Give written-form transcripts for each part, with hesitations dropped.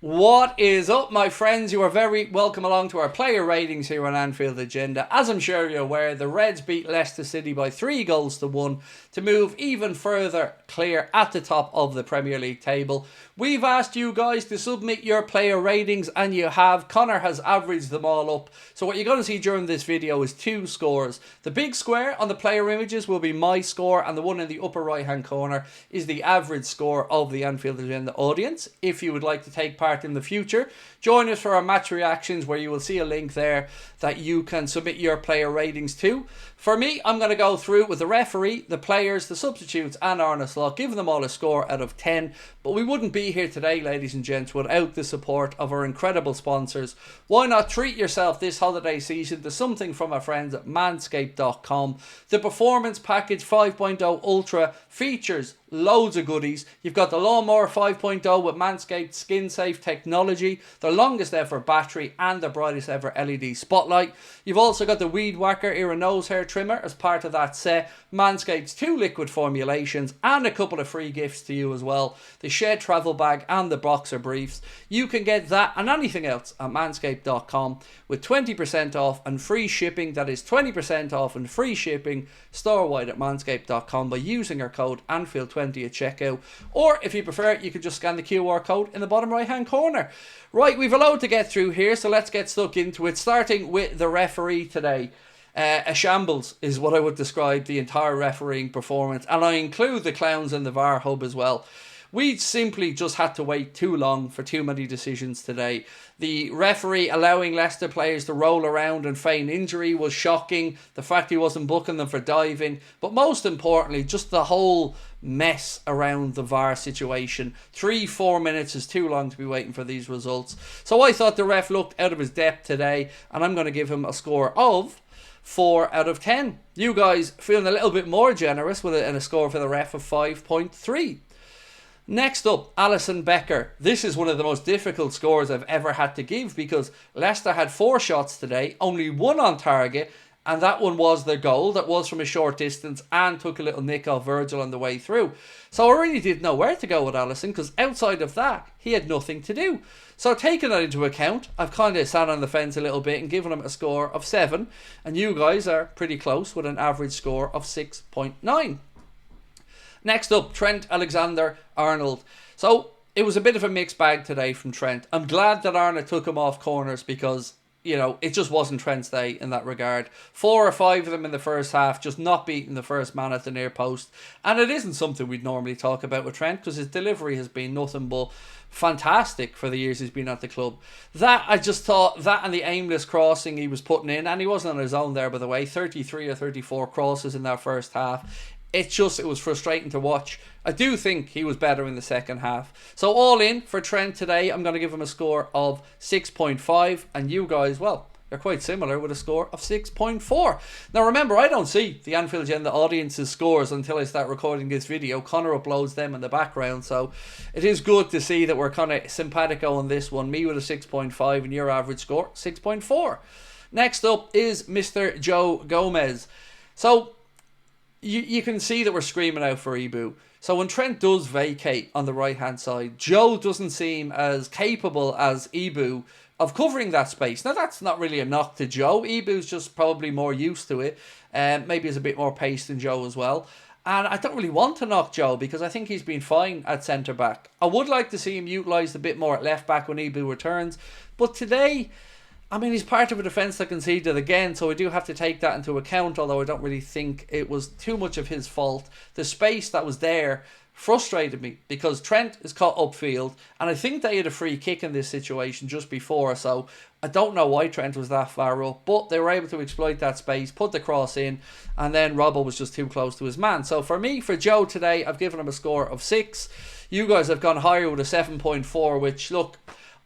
What is up, my friends? You are very welcome along to our player ratings here on Anfield Agenda. As I'm sure you're aware, the Reds beat Leicester City by 3-1 to move even further clear at the top of the Premier League table. We've asked you guys to submit your player ratings, and you have. Connor has averaged them all up. So what you're going to see during this video is two scores. The big square on the player images will be my score, and the one in the upper right hand corner is the average score of the Anfield Agenda audience. If you would like to take part in the future, join us for our match reactions, where you will see a link there that you can submit your player ratings to. For me, I'm going to go through with the referee, the players, the substitutes and ARNERS, give them all a score out of 10. But we wouldn't be here today, ladies and gents, without the support of our incredible sponsors. Why not treat yourself this holiday season to something from our friends at Manscape.com. The Performance Package 5.0 Ultra features loads of goodies. You've got the Lawnmower 5.0 with Manscaped skin safe technology, the longest ever battery and the brightest ever LED spotlight. You've also got the Weed Whacker ear and nose hair trimmer as part of that set, Manscaped's 2 liquid formulations and a couple of free gifts to you as well, the Shed travel bag and the boxer briefs. You can get that and anything else at manscaped.com with 20% off and free shipping. That is 20% off and free shipping store-wide at manscaped.com by using our code Anfield20 at checkout, or if you prefer, you can just scan the QR code in the bottom right hand corner. Right, we've a load to get through here, so let's get stuck into it, starting with the referee today. A shambles is what I would describe the entire refereeing performance, and I include the clowns in the VAR hub as well. We simply just had to wait too long for too many decisions today. The referee allowing Leicester players to roll around and feign injury was shocking. The fact he wasn't booking them for diving. But most importantly, just the whole mess around the VAR situation. 3-4 minutes is too long to be waiting for these results. So I thought the ref looked out of his depth today, and I'm going to give him a score of 4 out of 10. You guys feeling a little bit more generous with a score for the ref of 5.3. Next up, Alisson Becker. This is one of the most difficult scores I've ever had to give, because Leicester had 4 shots today, only 1 on target, and that one was their goal. That was from a short distance and took a little nick off Virgil on the way through. So I really didn't know where to go with Alisson, because outside of that, he had nothing to do. So taking that into account, I've kind of sat on the fence a little bit and given him a score of 7, and you guys are pretty close with an average score of 6.9. Next up, Trent Alexander-Arnold. So it was a bit of a mixed bag today from Trent. I'm glad that Arnold took him off corners, because, you know, it just wasn't Trent's day in that regard. 4 or 5 of them in the first half, just not beating the first man at the near post. And it isn't something we'd normally talk about with Trent, because his delivery has been nothing but fantastic for the years he's been at the club. That, I just thought, that and the aimless crossing he was putting in, and he wasn't on his own there, by the way, 33 or 34 crosses in that first half. It was frustrating to watch. I do think he was better in the second half. So all in for Trent today, I'm going to give him a score of 6.5. And you guys, well, you're quite similar with a score of 6.4. Now remember, I don't see the Anfield Agenda audience's scores until I start recording this video. Connor uploads them in the background. So it is good to see that we're kind of simpatico on this one. Me with a 6.5 and your average score, 6.4. Next up is Mr. Joe Gomez. So you can see that we're screaming out for Ibu. So when Trent does vacate on the right hand side, Joe doesn't seem as capable as Ibu of covering that space. Now that's not really a knock to Joe. Ibu's just probably more used to it. Maybe has a bit more pace than Joe as well. And I don't really want to knock Joe, because I think he's been fine at centre back. I would like to see him utilised a bit more at left back when Ibu returns. But today, I mean, he's part of a defence that conceded again, so we do have to take that into account, although I don't really think it was too much of his fault. The space that was there frustrated me, because Trent is caught upfield, and I think they had a free kick in this situation just before, so I don't know why Trent was that far up, but they were able to exploit that space, put the cross in, and then Robbo was just too close to his man. So for me, for Joe today, I've given him a score of 6. You guys have gone higher with a 7.4, which, look,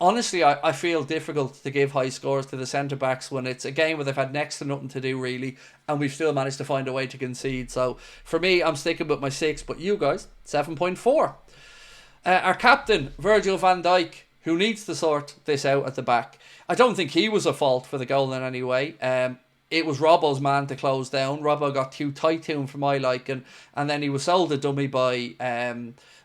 honestly, I feel difficult to give high scores to the centre-backs when it's a game where they've had next to nothing to do, really, and we've still managed to find a way to concede. So, for me, I'm sticking with my 6, but you guys, 7.4. Our captain, Virgil van Dijk, who needs to sort this out at the back. I don't think he was a fault for the goal in any way. It was Robbo's man to close down. Robbo got too tight to him for my liking, and then he was sold a dummy by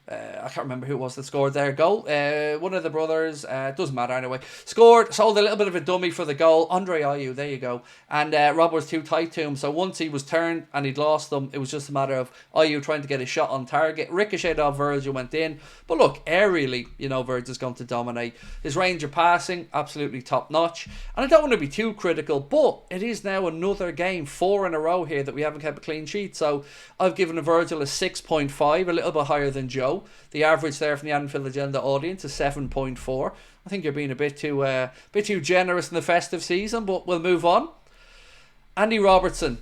I can't remember who it was that scored their goal. One of the brothers, doesn't matter anyway. Scored, sold a little bit of a dummy for the goal. Andre Ayew, there you go. And Rob was too tight to him. So once he was turned and he'd lost them, it was just a matter of Ayew trying to get a shot on target. Ricocheted off Virgil, went in. But look, aerially, Virgil's going to dominate. His range of passing, absolutely top notch. And I don't want to be too critical, but it is now another game, 4 in a row here, that we haven't kept a clean sheet. So I've given Virgil a 6.5, a little bit higher than Joe. The average there from the Anfield Agenda audience is 7.4. I think you're being a bit too generous in the festive season, but we'll move on. Andy Robertson.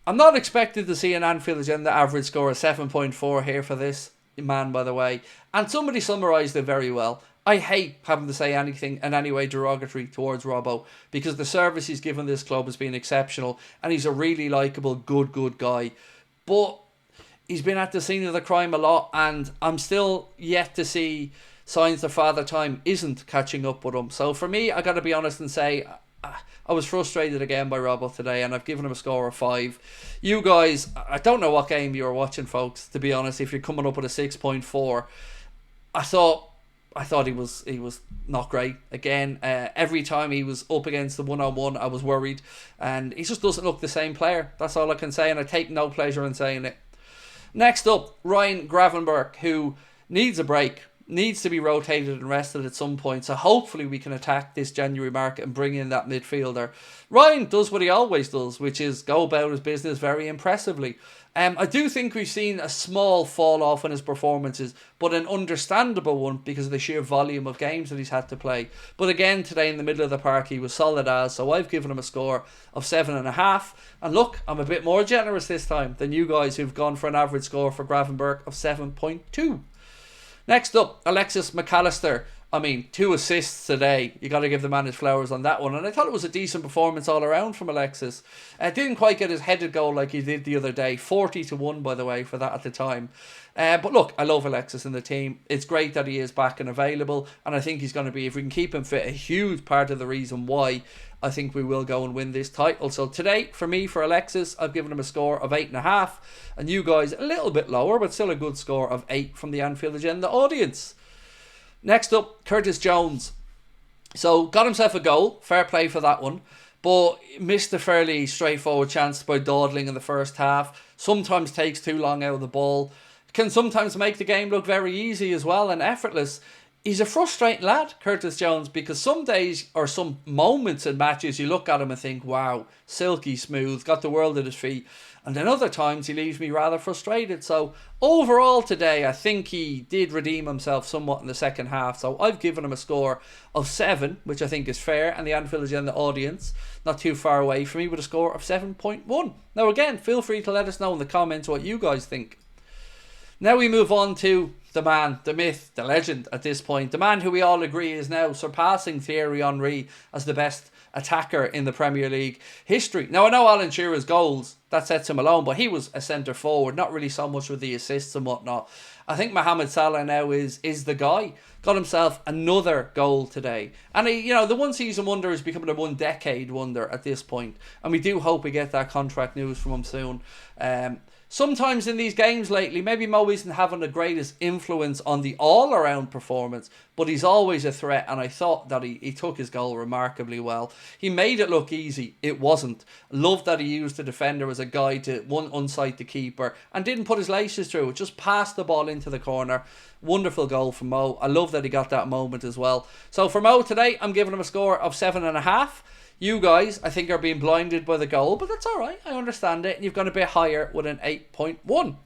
I'm not expected to see an Anfield Agenda average score of 7.4 here for this man, by the way. And somebody summarised it very well. I hate having to say anything in any way derogatory towards Robbo, because the service he's given this club has been exceptional, and he's a really likeable, good guy. But he's been at the scene of the crime a lot, and I'm still yet to see signs that Father Time isn't catching up with him. So for me, I got to be honest and say I was frustrated again by Robbo today, and I've given him a score of 5. You guys, I don't know what game you were watching, folks, to be honest, if you're coming up with a 6.4. I thought he was not great. Again, every time he was up against the one-on-one, I was worried, and he just doesn't look the same player. That's all I can say, and I take no pleasure in saying it. Next up, Ryan Gravenberch, who needs a break, needs to be rotated and rested at some point. So hopefully we can attack this January market and bring in that midfielder. Ryan does what he always does, which is go about his business very impressively. I do think we've seen a small fall off in his performances, but an understandable one because of the sheer volume of games that he's had to play. But again, today in the middle of the park, he was solid as, so I've given him a score of 7.5. And look, I'm a bit more generous this time than you guys who've gone for an average score for Gravenberch of 7.2. Next up, Alexis McAllister. 2 assists today. You got to give the man his flowers on that one. And I thought it was a decent performance all around from Alexis. Didn't quite get his headed goal like he did the other day. 40-1, by the way, for that at the time. But look, I love Alexis in the team. It's great that he is back and available. And I think he's going to be, if we can keep him fit, a huge part of the reason why I think we will go and win this title. So today, for me, for Alexis, I've given him a score of 8.5. And you guys, a little bit lower, but still a good score of 8 from the Anfield Agenda audience. Next up, Curtis Jones. So, got himself a goal. Fair play for that one. But missed a fairly straightforward chance by dawdling in the first half. Sometimes takes too long out of the ball. Can sometimes make the game look very easy as well and effortless. He's a frustrating lad, Curtis Jones, because some days or some moments in matches you look at him and think, wow, silky smooth, got the world at his feet. And then other times he leaves me rather frustrated. So overall today, I think he did redeem himself somewhat in the second half. So I've given him a score of 7, which I think is fair. And the Anfield Agenda audience, not too far away from me, with a score of 7.1. Now again, feel free to let us know in the comments what you guys think. Now we move on to the man, the myth, the legend at this point. The man who we all agree is now surpassing Thierry Henry as the best attacker in the Premier League history. Now I know Alan Shearer's goals, that sets him alone, but he was a centre forward, not really so much with the assists and whatnot. I think Mohamed Salah now is the guy. Got himself another goal today. And he, the one season wonder is becoming a 1 decade wonder at this point. And we do hope we get that contract news from him soon. Sometimes in these games lately, maybe Mo isn't having the greatest influence on the all-around performance, but he's always a threat, and I thought that he took his goal remarkably well. He made it look easy. It wasn't. Loved that he used the defender as a guide to unsight the keeper and didn't put his laces through it, just passed the ball into the corner. Wonderful goal from Mo. I love that he got that moment as well. So for Mo today, I'm giving him a score of 7.5. You guys, I think, are being blinded by the goal, but that's alright, I understand it. You've gone a bit higher with an 8.1.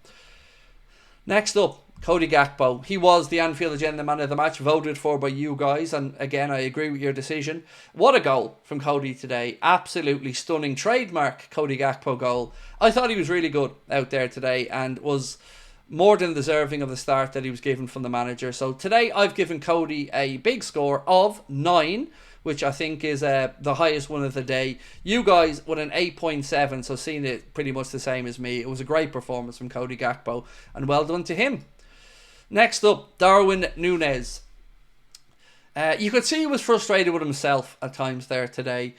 Next up, Cody GAKPO. He was the Anfield Agenda man of the match, voted for by you guys, and again, I agree with your decision. What a goal from Cody today. Absolutely stunning. Trademark Cody GAKPO goal. I thought he was really good out there today and was more than deserving of the start that he was given from the manager. So today, I've given Cody a big score of 9, which I think is the highest one of the day. You guys with an 8.7, so seeing it pretty much the same as me. It was a great performance from Cody GAKPO, and well done to him. Next up, Darwin Núñez. You could see he was frustrated with himself at times there today.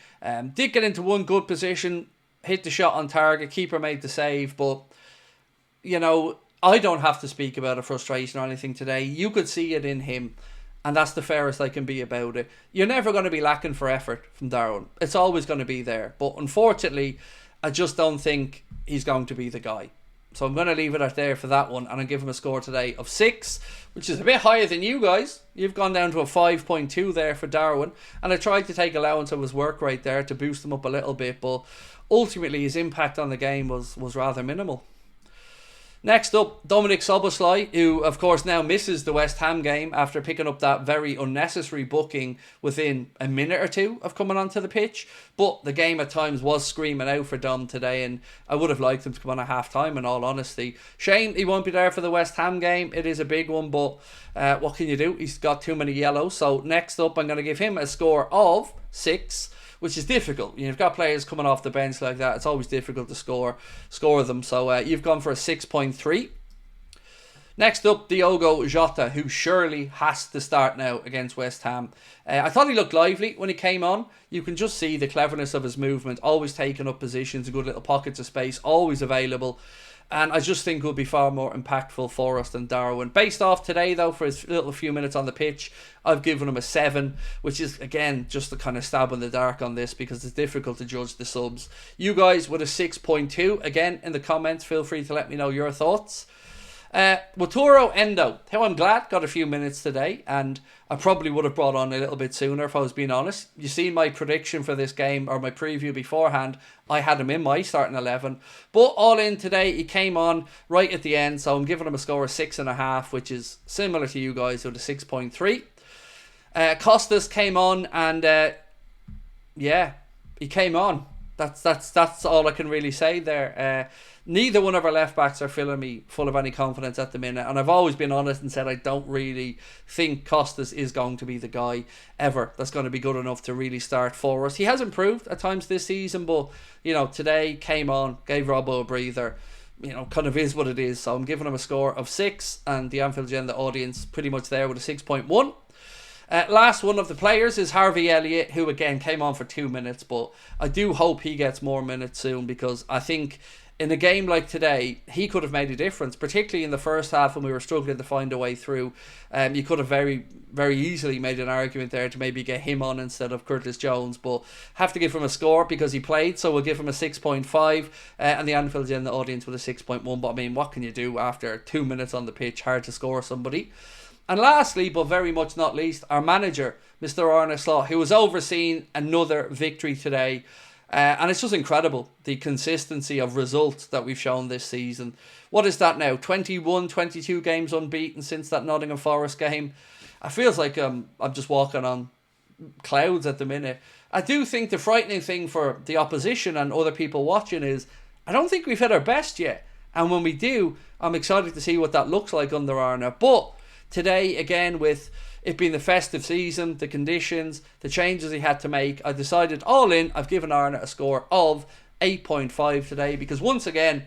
Did get into one good position, hit the shot on target, keeper made the save, but I don't have to speak about a frustration or anything today. You could see it in him, and that's the fairest I can be about it. You're never going to be lacking for effort from Darwin. It's always going to be there. But unfortunately, I just don't think he's going to be the guy. So I'm going to leave it out there for that one, and I'll give him a score today of 6, which is a bit higher than you guys. You've gone down to a 5.2 there for Darwin, and I tried to take allowance of his work rate there to boost him up a little bit, but ultimately his impact on the game was rather minimal. Next up, Dominik Szoboszlai, who of course now misses the West Ham game after picking up that very unnecessary booking within a minute or two of coming onto the pitch. But the game at times was screaming out for Dom today, and I would have liked him to come on at half time, in all honesty. Shame he won't be there for the West Ham game. It is a big one, but what can you do? He's got too many yellows. So next up, I'm going to give him a score of 6. Which is difficult. You've got players coming off the bench like that. It's always difficult to score them. So you've gone for a 6.3. Next up, Diogo Jota, who surely has to start now against West Ham. I thought he looked lively when he came on. You can just see the cleverness of his movement. Always taking up positions, good little pockets of space, always available. And I just think will be far more impactful for us than Darwin. Based off today, though, for his little few minutes on the pitch, I've given him a 7, which is, again, just a kind of stab in the dark on this because it's difficult to judge the subs. You guys with a 6.2. Again, in the comments, feel free to let me know your thoughts. Wataru Endo, how I'm glad got a few minutes today, and I probably would have brought on a little bit sooner if I was being honest. You see my prediction for this game, or my preview beforehand, I had him in my starting 11, but all in today he came on right at the end, so I'm giving him a score of 6.5, which is similar to you guys with a 6.3. COSTAS came on, and yeah, he came on. That's all I can really say there. Neither one of our left backs are filling me full of any confidence at the minute, and I've always been honest and said I don't really think COSTAS is going to be the guy ever that's going to be good enough to really start for us. He has improved at times this season, but you know, today came on, gave Robbo a breather. You know, kind of is what it is. So I'm giving him a score of 6, and the Anfield Agenda audience pretty much there with a 6.1. Last one of the players is Harvey Elliott, who again came on for 2 minutes, but I do hope he gets more minutes soon, because I think in a game like today, he could have made a difference, particularly in the first half when we were struggling to find a way through. You could have very, very easily made an argument there to maybe get him on instead of Curtis Jones, but have to give him a score because he played, so we'll give him a 6.5, and the Anfield Agenda audience with a 6.1. But I mean, what can you do after 2 minutes on the pitch? Hard to score somebody. And lastly, but very much not least, our manager, Mr. Arne Slot, who has overseen another victory today. And it's just incredible, the consistency of results that we've shown this season. What is that now? 21, 22 games unbeaten since that Nottingham Forest game. It feels like I'm just walking on clouds at the minute. I do think the frightening thing for the opposition and other people watching is I don't think we've hit our best yet. And when we do, I'm excited to see what that looks like under Arne. But today, again, with it being the festive season, the conditions, the changes he had to make, I decided all in, I've given Arne a score of 8.5 today, because once again,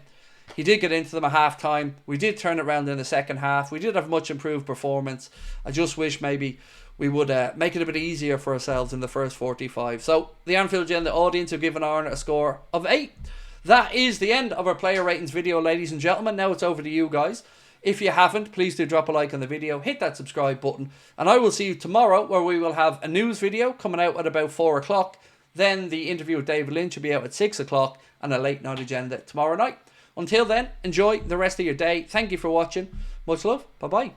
he did get into them at half time. We did turn it around in the second half. We did have much improved performance. I just wish maybe we would make it a bit easier for ourselves in the first 45. So the Anfield Agenda audience have given Arne a score of 8. That is the end of our player ratings video, ladies and gentlemen. Now it's over to you guys. If you haven't, please do drop a like on the video, hit that subscribe button, and I will see you tomorrow, where we will have a news video coming out at about 4 o'clock. Then the interview with David Lynch will be out at 6 o'clock, and a late night agenda tomorrow night. Until then, enjoy the rest of your day. Thank you for watching. Much love. Bye-bye.